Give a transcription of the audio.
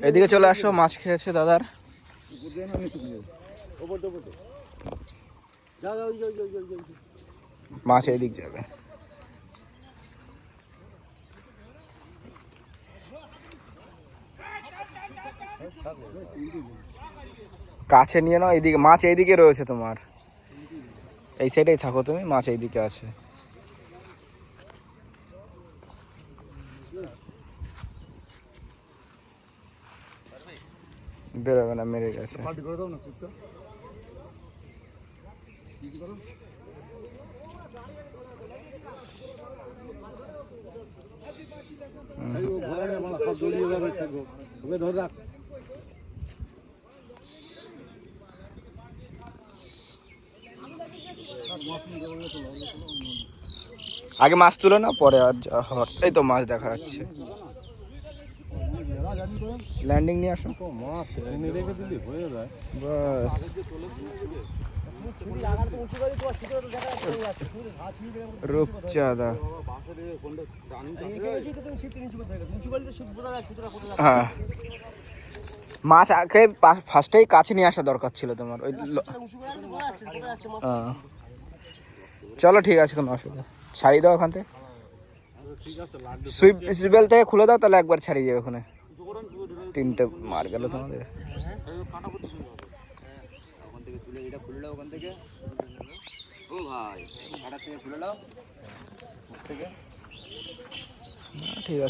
এদিকে চলে আসো, মাছ খেয়েছে দাদার। মাছ এদিক যাবে। কাছে নিয়ে নাও, এইদিকে মাছ এইদিকে রয়েছে তোমার, এই সাইডেই থাকো তুমি, মাছ এইদিকে আছে। বেরোবে না, মেরে গেছে। আগে মাছ তুলে না, পরে আর এই তো মাছ দেখা যাচ্ছে। ল্যান্ডিং নিয়ে আসো, মাছ এনে রেখে দিলি হয়ে যায়। বাস রূপচাঁদা। হ্যাঁ, মাছ আগে ফার্স্টেই কাছে নিয়ে আসা দরকার ছিল তোমার ওই। চলো ঠিক আছে, কোনো অসুবিধা। ছাড়িয়ে দাও ওখান থেকে, সুইবেল থেকে খুলে দাও, তাহলে একবার ছাড়িয়ে যাবে ওখানে। তিনটে মার গেল তোমাদের। ঠিক আছে।